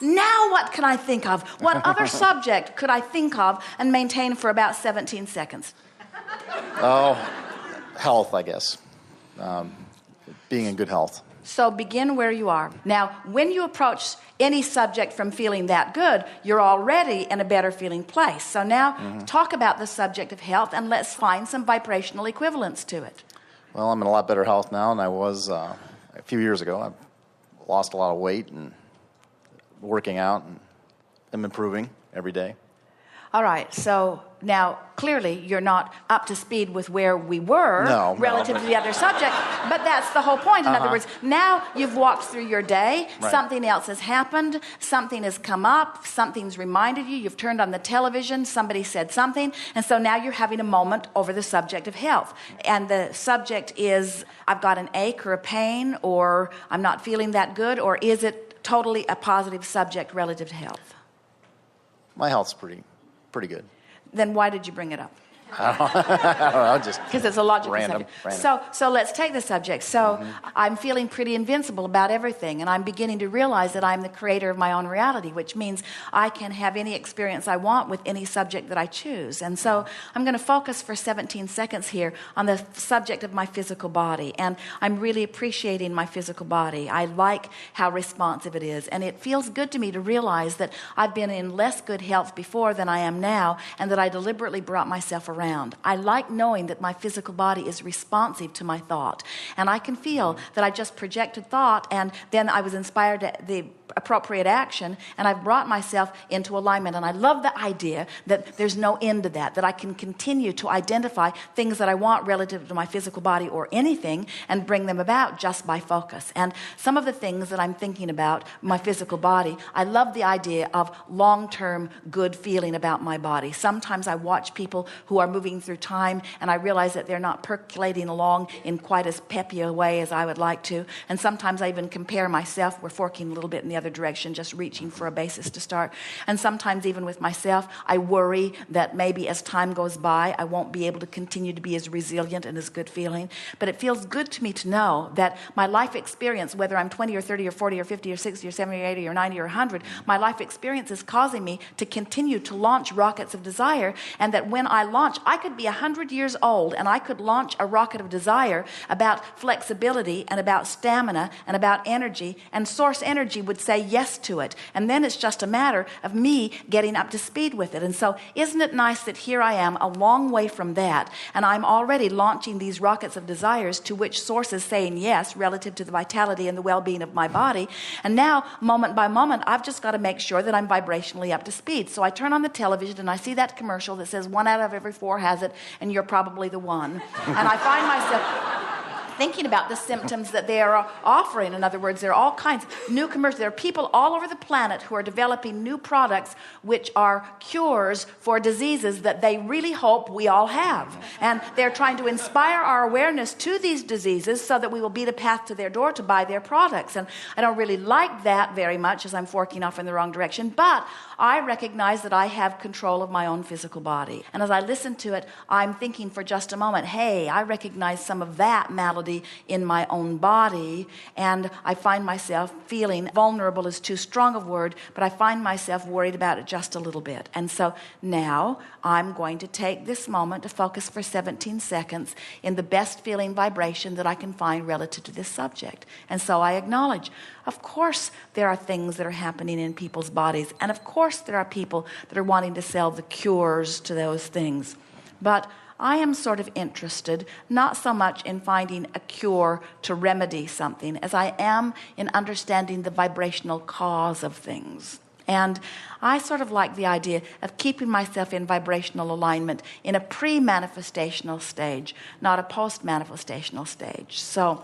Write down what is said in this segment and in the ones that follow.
Now what can I think of? What other subject could I think of and maintain for about 17 seconds? Oh, health, I guess. Being in good health. So begin where you are. Now, when you approach any subject from feeling that good, you're already in a better feeling place. So now talk about the subject of health, and let's find some vibrational equivalents to it. Well, I'm in a lot better health now than I was a few years ago. I've lost a lot of weight and working out, and I'm improving every day. All right, so now clearly you're not up to speed with where we were relative to the other subject, but that's the whole point. In other words, now you've walked through your day, something else has happened, something has come up, something's reminded you, you've turned on the television, somebody said something, and so now you're having a moment over the subject of health. And the subject is, I've got an ache or a pain, or I'm not feeling that good, or is it totally a positive subject relative to health? My health's pretty good. Then why did you bring it up? I don't know, just because it's a logical subject. So let's take the subject. So I'm feeling pretty invincible about everything, and I'm beginning to realize that I'm the creator of my own reality, which means I can have any experience I want with any subject that I choose. And so I'm going to focus for 17 seconds here on the subject of my physical body, and I'm really appreciating my physical body. I like how responsive it is, and it feels good to me to realize that I've been in less good health before than I am now, and that I deliberately brought myself around. I like knowing that my physical body is responsive to my thought. And I can feel that I just projected thought, and then I was inspired to the appropriate action, and I've brought myself into alignment. And I love the idea that there's no end to that I can continue to identify things that I want relative to my physical body or anything and bring them about just by focus. And some of the things that I'm thinking about my physical body, I love the idea of long-term good feeling about my body. Sometimes I watch people who are moving through time, and I realize that they're not percolating along in quite as peppy a way as I would like to. And sometimes I even compare myself. We're forking a little bit in the other direction, just reaching for a basis to start. And sometimes even with myself, I worry that maybe as time goes by, I won't be able to continue to be as resilient and as good feeling. But it feels good to me to know that my life experience, whether I'm 20 or 30 or 40 or 50 or 60 or 70 or 80 or 90 or 100, my life experience is causing me to continue to launch rockets of desire, and that when I launch, I could be 100 years old and I could launch a rocket of desire about flexibility and about stamina and about energy, and source energy would say yes to it. And then it's just a matter of me getting up to speed with it. And so isn't it nice that here I am a long way from that, and I'm already launching these rockets of desires to which source is saying yes relative to the vitality and the well-being of my body. And now, moment by moment, I've just got to make sure that I'm vibrationally up to speed. So I turn on the television and I see that commercial that says 1 out of every 4 has it, and you're probably the one. And I find myself thinking about the symptoms that they are offering. In other words, there are all kinds of new commercials. There are people all over the planet who are developing new products which are cures for diseases that they really hope we all have. And they're trying to inspire our awareness to these diseases so that we will beat a path to their door to buy their products. And I don't really like that very much, as I'm forking off in the wrong direction, but I recognize that I have control of my own physical body. And as I listen to it, I'm thinking for just a moment, hey, I recognize some of that malady in my own body, and I find myself feeling vulnerable is too strong a word, but I find myself worried about it just a little bit. And so now I'm going to take this moment to focus for 17 seconds in the best feeling vibration that I can find relative to this subject. And so I acknowledge, of course there are things that are happening in people's bodies, and of course there are people that are wanting to sell the cures to those things. But I am sort of interested, not so much in finding a cure to remedy something, as I am in understanding the vibrational cause of things. And I sort of like the idea of keeping myself in vibrational alignment in a pre-manifestational stage, not a post-manifestational stage. So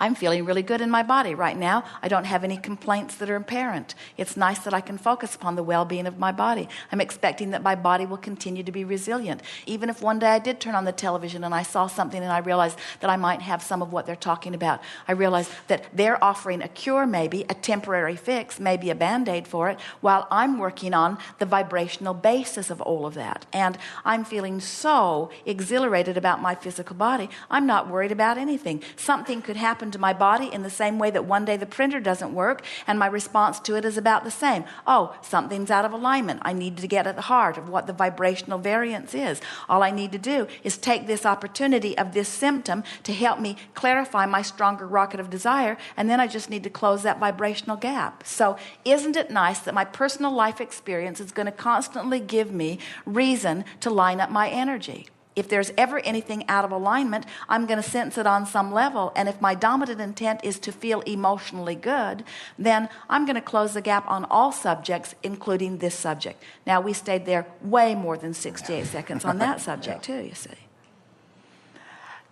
I'm feeling really good in my body right now. I don't have any complaints that are apparent. It's nice that I can focus upon the well-being of my body. I'm expecting that my body will continue to be resilient. Even if one day I did turn on the television and I saw something and I realized that I might have some of what they're talking about. I realized that they're offering a cure, maybe a temporary fix, maybe a Band-Aid for it, while I'm working on the vibrational basis of all of that. And I'm feeling so exhilarated about my physical body. I'm not worried about anything. Something could happen to my body in the same way that one day the printer doesn't work and my response to it is about the same. Oh, something's out of alignment. I need to get at the heart of what the vibrational variance is. All I need to do is take this opportunity of this symptom to help me clarify my stronger rocket of desire, and then I just need to close that vibrational gap. So isn't it nice that my personal life experience is going to constantly give me reason to line up my energy? If there's ever anything out of alignment, I'm going to sense it on some level. And if my dominant intent is to feel emotionally good, then I'm going to close the gap on all subjects, including this subject. Now, we stayed there way more than 68 seconds on that subject, too, you see.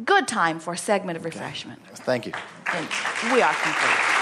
Good time for a segment of refreshment. Thank you. And we are complete.